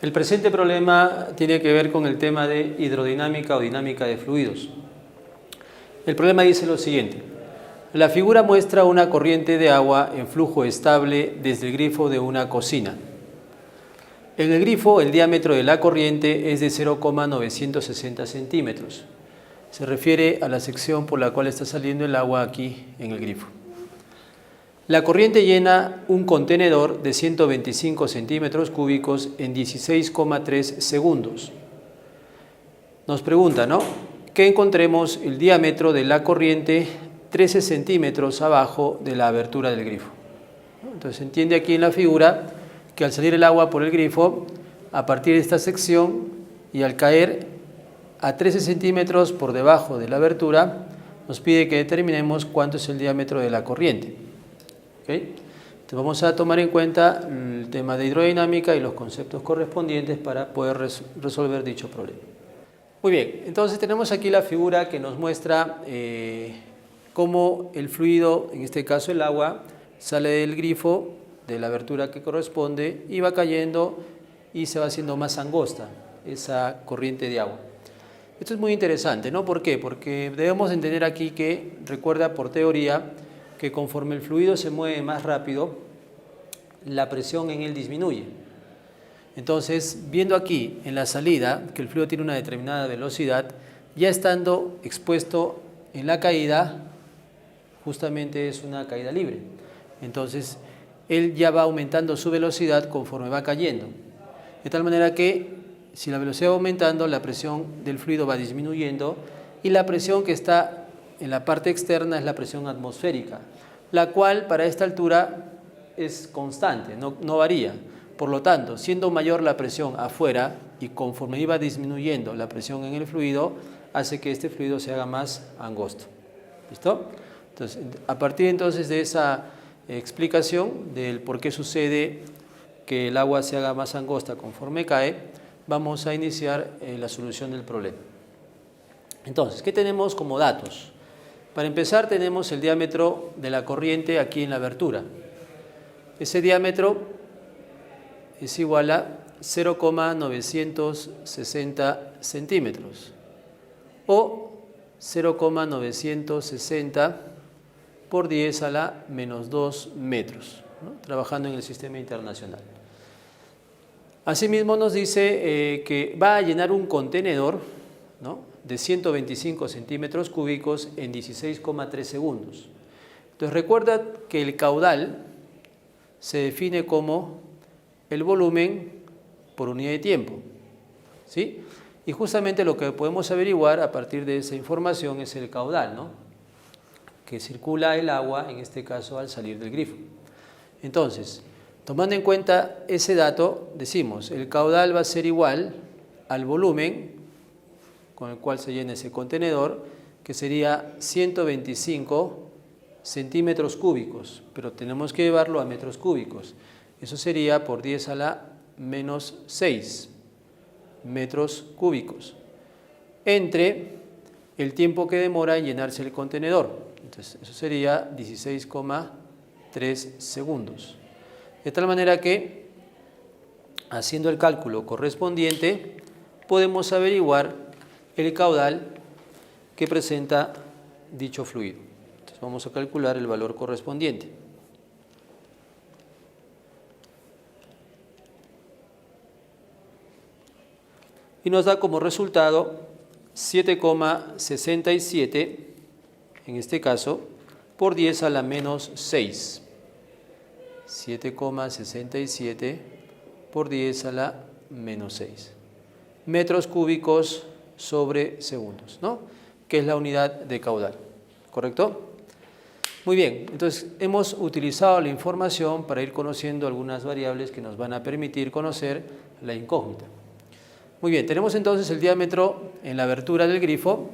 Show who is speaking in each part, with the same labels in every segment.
Speaker 1: El presente problema tiene que ver con el tema de hidrodinámica o dinámica de fluidos. El problema dice lo siguiente. La figura muestra una corriente de agua en flujo estable desde el grifo de una cocina. En el grifo, el diámetro de la corriente es de 0,960 centímetros. Se refiere a la sección por la cual está saliendo el agua aquí en el grifo. La corriente llena un contenedor de 125 centímetros cúbicos en 16,3 segundos. Nos pregunta, ¿no?, que encontremos el diámetro de la corriente 13 centímetros abajo de la abertura del grifo. Entonces se entiende aquí en la figura que al salir el agua por el grifo, a partir de esta sección y al caer a 13 centímetros por debajo de la abertura, nos pide que determinemos cuánto es el diámetro de la corriente. ¿Okay? Entonces vamos a tomar en cuenta el tema de hidrodinámica y los conceptos correspondientes para poder resolver dicho problema. Muy bien, entonces tenemos aquí la figura que nos muestra cómo el fluido, en este caso el agua, sale del grifo de la abertura que corresponde y va cayendo y se va haciendo más angosta esa corriente de agua. Esto es muy interesante, ¿no? ¿Por qué? Porque debemos entender aquí que, recuerda por teoría, que conforme el fluido se mueve más rápido, la presión en él disminuye. Entonces, viendo aquí en la salida que el fluido tiene una determinada velocidad, ya estando expuesto en la caída, justamente es una caída libre. Entonces, él ya va aumentando su velocidad conforme va cayendo. De tal manera que, si la velocidad va aumentando, la presión del fluido va disminuyendo y la presión que está en la parte externa es la presión atmosférica, la cual para esta altura es constante, no varía. Por lo tanto, siendo mayor la presión afuera y conforme iba disminuyendo la presión en el fluido, hace que este fluido se haga más angosto. ¿Listo? Entonces, a partir entonces de esa explicación del por qué sucede que el agua se haga más angosta conforme cae, vamos a iniciar la solución del problema. Entonces, ¿qué tenemos como datos? Para empezar, tenemos el diámetro de la corriente aquí en la abertura. Ese diámetro es igual a 0,960 centímetros o 0,960 por 10 a la menos 2 metros, ¿no?, trabajando en el sistema internacional. Asimismo nos dice que va a llenar un contenedor, ¿no?, de 125 centímetros cúbicos en 16,3 segundos. Entonces recuerda que el caudal se define como el volumen por unidad de tiempo, ¿sí? Y justamente lo que podemos averiguar a partir de esa información es el caudal, ¿no?, que circula el agua, en este caso al salir del grifo. Entonces, tomando en cuenta ese dato, decimos el caudal va a ser igual al volumen con el cual se llena ese contenedor, que sería 125 centímetros cúbicos, pero tenemos que llevarlo a metros cúbicos. Eso sería por 10 a la menos 6 metros cúbicos, entre el tiempo que demora en llenarse el contenedor. Entonces, eso sería 16,3 segundos. De tal manera que, haciendo el cálculo correspondiente, podemos averiguar el caudal que presenta dicho fluido. Entonces vamos a calcular el valor correspondiente. Y nos da como resultado 7,67, en este caso, por 10 a la menos 6. 7,67 por 10 a la menos 6. Metros cúbicos sobre segundos, ¿no?, que es la unidad de caudal, ¿correcto? Muy bien, entonces hemos utilizado la información para ir conociendo algunas variables que nos van a permitir conocer la incógnita. Muy bien, tenemos entonces el diámetro en la abertura del grifo,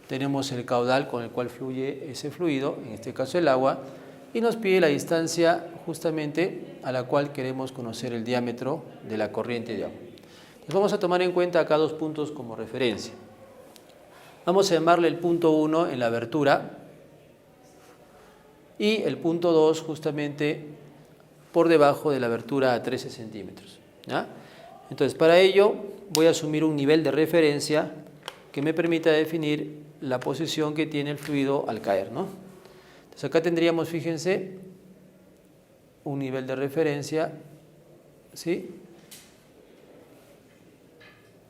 Speaker 1: tenemos el caudal con el cual fluye ese fluido, en este caso el agua, y nos pide la distancia justamente a la cual queremos conocer el diámetro de la corriente de agua. Entonces vamos a tomar en cuenta acá dos puntos como referencia. Vamos a llamarle el punto 1 en la abertura y el punto 2 justamente por debajo de la abertura a 13 centímetros. ¿Ya? Entonces, para ello voy a asumir un nivel de referencia que me permita definir la posición que tiene el fluido al caer, ¿no? Entonces, acá tendríamos, fíjense, un nivel de referencia, ¿sí?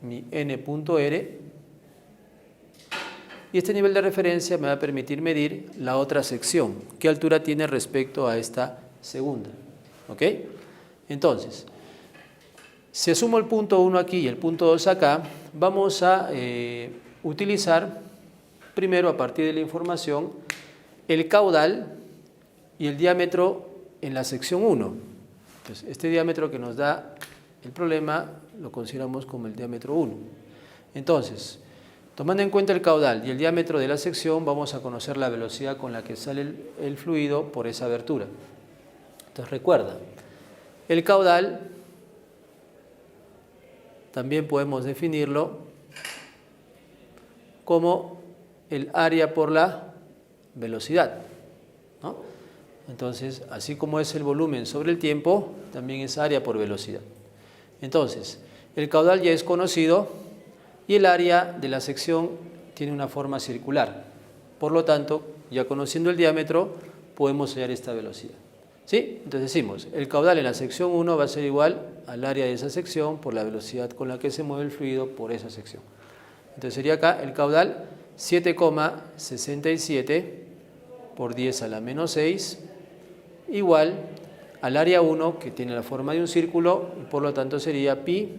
Speaker 1: Mi n.r. Y este nivel de referencia me va a permitir medir la otra sección, qué altura tiene respecto a esta segunda. ¿Ok? Entonces, si asumo el punto 1 aquí y el punto 2 acá, vamos a utilizar primero, a partir de la información, el caudal y el diámetro en la sección 1. Entonces, este diámetro que nos da el problema lo consideramos como el diámetro 1. Entonces, tomando en cuenta el caudal y el diámetro de la sección, vamos a conocer la velocidad con la que sale el fluido por esa abertura. Entonces, recuerda, el caudal también podemos definirlo como el área por la velocidad, ¿no? Entonces, así como es el volumen sobre el tiempo, también es área por velocidad. Entonces, el caudal ya es conocido y el área de la sección tiene una forma circular. Por lo tanto, ya conociendo el diámetro, podemos hallar esta velocidad. ¿Sí? Entonces decimos, el caudal en la sección 1 va a ser igual al área de esa sección por la velocidad con la que se mueve el fluido por esa sección. Entonces sería acá el caudal 7,67 por 10 a la menos 6 igual al área 1, que tiene la forma de un círculo, y por lo tanto sería pi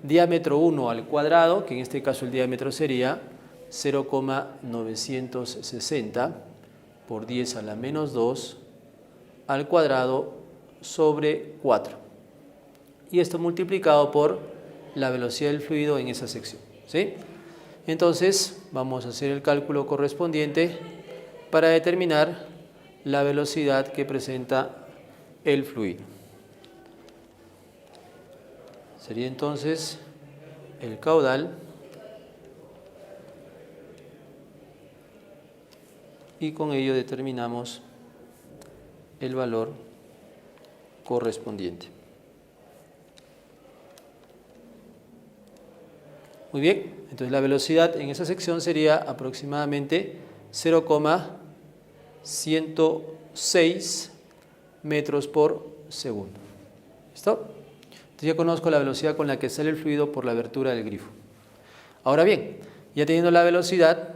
Speaker 1: diámetro 1 al cuadrado, que en este caso el diámetro sería 0,960 por 10 a la menos 2 al cuadrado sobre 4. Y esto multiplicado por la velocidad del fluido en esa sección, ¿sí? Entonces, vamos a hacer el cálculo correspondiente para determinar la velocidad que presenta el fluido. Sería entonces el caudal y con ello determinamos el valor correspondiente. Muy bien, entonces la velocidad en esa sección sería aproximadamente 0,106 metros por segundo. ¿Listo? Entonces ya conozco la velocidad con la que sale el fluido por la abertura del grifo. Ahora bien, ya teniendo la velocidad,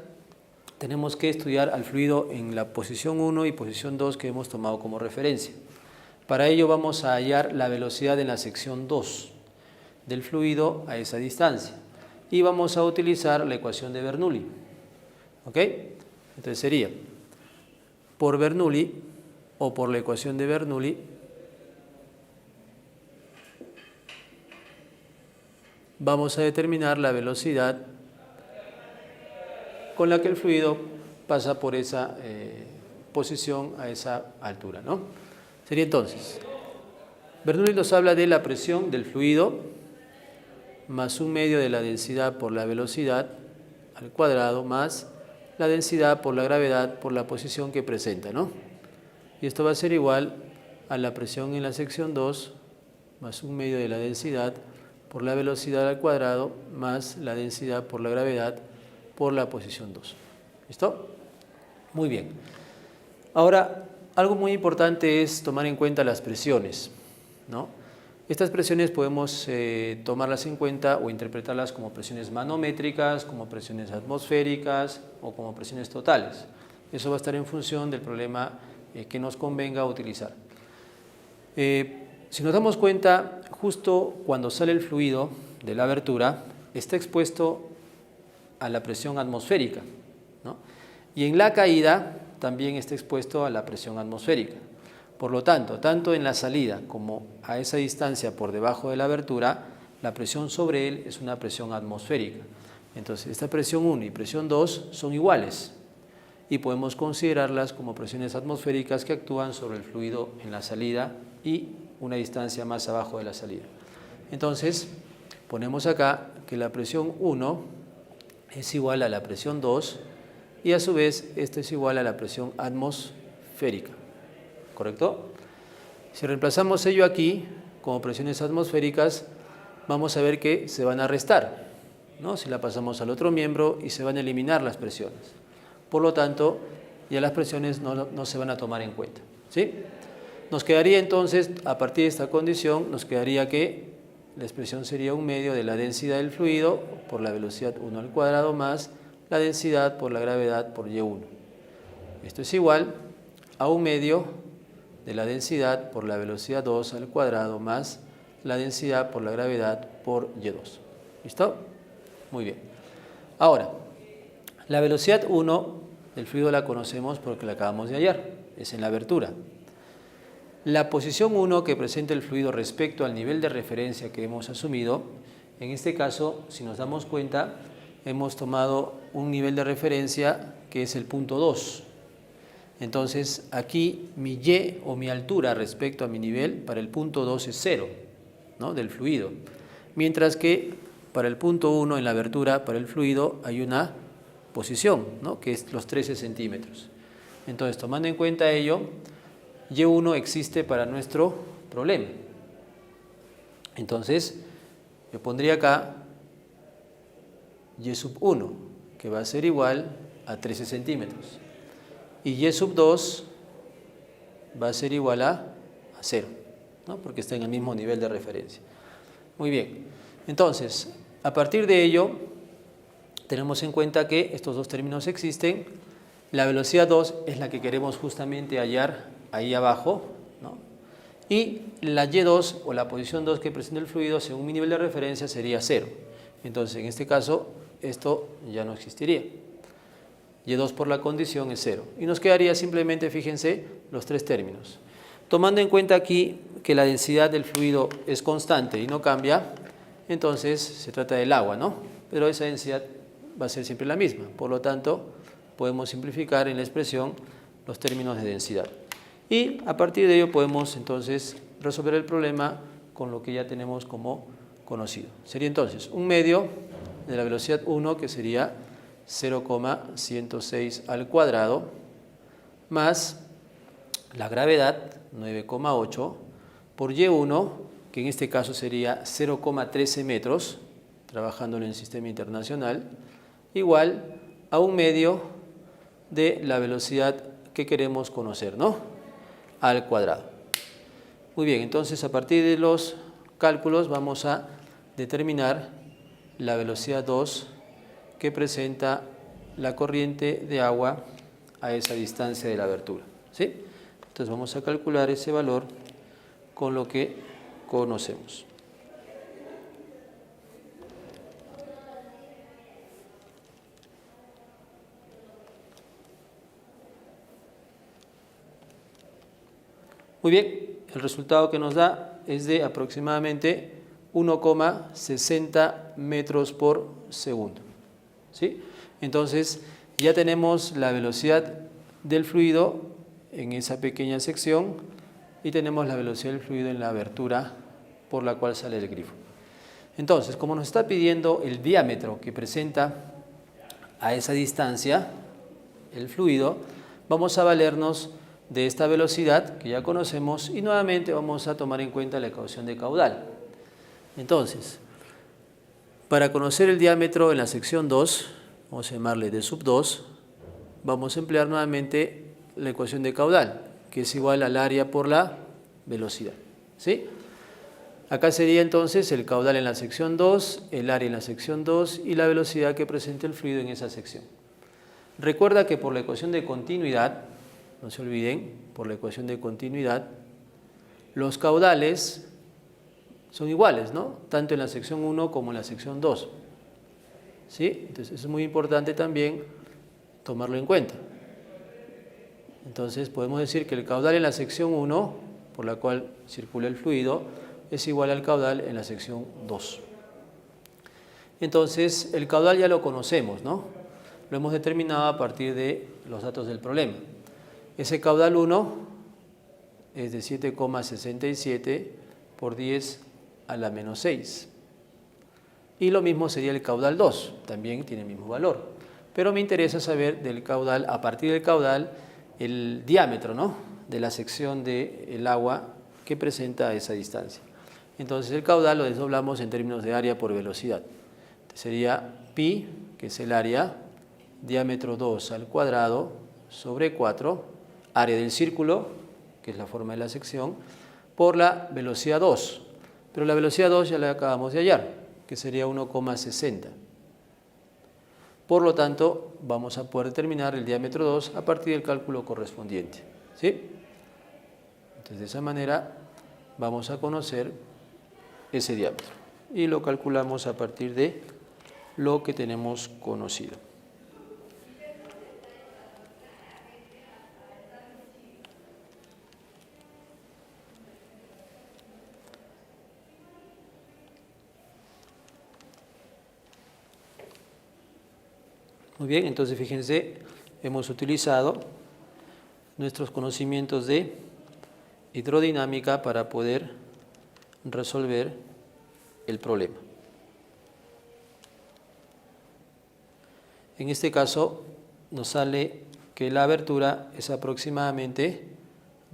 Speaker 1: tenemos que estudiar al fluido en la posición 1 y posición 2 que hemos tomado como referencia. Para ello vamos a hallar la velocidad en la sección 2 del fluido a esa distancia. Y vamos a utilizar la ecuación de Bernoulli. ¿Ok? Entonces sería, por Bernoulli o por la ecuación de Bernoulli, vamos a determinar la velocidad con la que el fluido pasa por esa posición a esa altura, ¿no? Sería entonces, Bernoulli nos habla de la presión del fluido más un medio de la densidad por la velocidad al cuadrado más la densidad por la gravedad por la posición que presenta, ¿no? Y esto va a ser igual a la presión en la sección 2 más un medio de la densidad por la velocidad al cuadrado más la densidad por la gravedad por la posición 2. ¿Listo? Muy bien. Ahora, algo muy importante es tomar en cuenta las presiones, ¿no? Estas presiones podemos tomarlas en cuenta o interpretarlas como presiones manométricas, como presiones atmosféricas o como presiones totales. Eso va a estar en función del problema que nos convenga utilizar. Si nos damos cuenta, justo cuando sale el fluido de la abertura, está expuesto a la presión atmosférica, ¿no? Y en la caída también está expuesto a la presión atmosférica. Por lo tanto, tanto en la salida como a esa distancia por debajo de la abertura, la presión sobre él es una presión atmosférica. Entonces, esta presión 1 y presión 2 son iguales y podemos considerarlas como presiones atmosféricas que actúan sobre el fluido en la salida y una distancia más abajo de la salida. Entonces, ponemos acá que la presión 1 es igual a la presión 2 y a su vez esto es igual a la presión atmosférica. ¿Correcto? Si reemplazamos ello aquí como presiones atmosféricas, vamos a ver que se van a restar, ¿no? Si la pasamos al otro miembro y se van a eliminar las presiones. Por lo tanto, ya las presiones no se van a tomar en cuenta, ¿sí? Nos quedaría entonces, a partir de esta condición, nos quedaría que la expresión sería 1/2 de la densidad del fluido por la velocidad 1 al cuadrado más la densidad por la gravedad por Y1. Esto es igual a 1/2 de la densidad por la velocidad 2 al cuadrado más la densidad por la gravedad por Y2. ¿Listo? Muy bien. Ahora, la velocidad 1 del fluido la conocemos porque la acabamos de hallar, es en la abertura. La posición 1 que presenta el fluido respecto al nivel de referencia que hemos asumido, en este caso, si nos damos cuenta, hemos tomado un nivel de referencia que es el punto 2. Entonces, aquí mi Y o mi altura respecto a mi nivel para el punto 2 es 0, ¿no? Del fluido. Mientras que para el punto 1 en la abertura, para el fluido, hay una posición, ¿no? Que es los 13 centímetros. Entonces, tomando en cuenta ello, Y1 existe para nuestro problema. Entonces, yo pondría acá Y sub 1, que va a ser igual a 13 centímetros. Y Y sub 2 va a ser igual a 0, ¿no? Porque está en el mismo nivel de referencia. Muy bien. Entonces, a partir de ello, tenemos en cuenta que estos dos términos existen. La velocidad 2 es la que queremos justamente hallar ahí abajo, ¿no? Y la Y2 o la posición 2 que presenta el fluido según mi nivel de referencia sería 0. Entonces, en este caso, esto ya no existiría. Y2 por la condición es 0. Y nos quedaría simplemente, fíjense, los tres términos. Tomando en cuenta aquí que la densidad del fluido es constante y no cambia, entonces se trata del agua, ¿no? Pero esa densidad va a ser siempre la misma. Por lo tanto, podemos simplificar en la expresión los términos de densidad. Y a partir de ello podemos entonces resolver el problema con lo que ya tenemos como conocido. Sería entonces 1/2 de la velocidad 1, que sería 0,106 al cuadrado, más la gravedad 9,8 por Y1, que en este caso sería 0,13 metros, trabajando en el sistema internacional, igual a 1/2 de la velocidad que queremos conocer, ¿no? Al cuadrado. Muy bien, entonces a partir de los cálculos vamos a determinar la velocidad 2 que presenta la corriente de agua a esa distancia de la abertura, ¿sí? Entonces vamos a calcular ese valor con lo que conocemos. Muy bien, el resultado que nos da es de aproximadamente 1,60 metros por segundo, ¿sí? Entonces, ya tenemos la velocidad del fluido en esa pequeña sección y tenemos la velocidad del fluido en la abertura por la cual sale el grifo. Entonces, como nos está pidiendo el diámetro que presenta a esa distancia el fluido, vamos a valernos de esta velocidad que ya conocemos y nuevamente vamos a tomar en cuenta la ecuación de caudal. Entonces, para conocer el diámetro en la sección 2, vamos a llamarle d sub 2, vamos a emplear nuevamente la ecuación de caudal, que es igual al área por la velocidad, ¿sí? Acá sería entonces el caudal en la sección 2, el área en la sección 2 y la velocidad que presenta el fluido en esa sección. Recuerda que por la ecuación de continuidad, no se olviden, por la ecuación de continuidad, los caudales son iguales, ¿no? Tanto en la sección 1 como en la sección 2. ¿Sí? Entonces es muy importante también tomarlo en cuenta. Entonces podemos decir que el caudal en la sección 1, por la cual circula el fluido, es igual al caudal en la sección 2. Entonces el caudal ya lo conocemos, ¿no? Lo hemos determinado a partir de los datos del problema. Ese caudal 1 es de 7,67 por 10 a la menos 6. Y lo mismo sería el caudal 2, también tiene el mismo valor. Pero me interesa saber del caudal, a partir del caudal, el diámetro, ¿no?, de la sección del agua que presenta a esa distancia. Entonces el caudal lo desdoblamos en términos de área por velocidad. Sería pi, que es el área, diámetro 2 al cuadrado sobre 4, área del círculo, que es la forma de la sección, por la velocidad 2. Pero la velocidad 2 ya la acabamos de hallar, que sería 1,60. Por lo tanto, vamos a poder determinar el diámetro 2 a partir del cálculo correspondiente. ¿Sí? Entonces, de esa manera vamos a conocer ese diámetro. Y lo calculamos a partir de lo que tenemos conocido. Muy bien, entonces fíjense, hemos utilizado nuestros conocimientos de hidrodinámica para poder resolver el problema. En este caso nos sale que la abertura es aproximadamente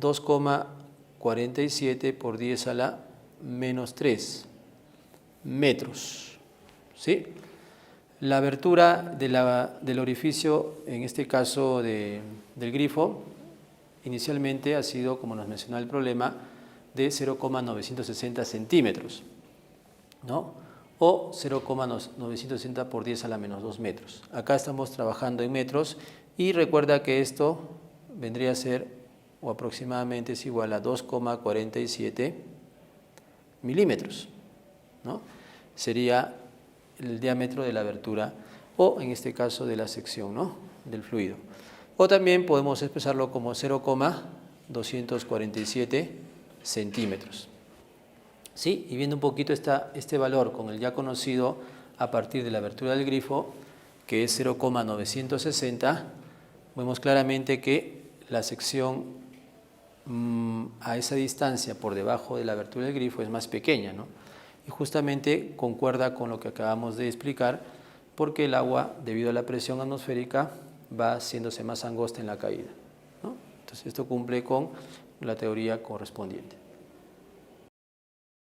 Speaker 1: 2,47 por 10 a la menos 3 metros. ¿Sí? La abertura del orificio, en este caso del grifo, inicialmente ha sido, como nos mencionaba el problema, de 0,960 centímetros, ¿no? O 0,960 por 10 a la menos 2 metros. Acá estamos trabajando en metros y recuerda que esto vendría a ser, o aproximadamente es igual a 2,47 milímetros, ¿no? Sería el diámetro de la abertura o en este caso de la sección, ¿no?, del fluido. O también podemos expresarlo como 0,247 centímetros. ¿Sí? Y viendo un poquito este valor con el ya conocido a partir de la abertura del grifo, que es 0,960, vemos claramente que la sección a esa distancia por debajo de la abertura del grifo es más pequeña, ¿no? Y justamente concuerda con lo que acabamos de explicar, porque el agua, debido a la presión atmosférica, va haciéndose más angosta en la caída, ¿no? Entonces esto cumple con la teoría correspondiente.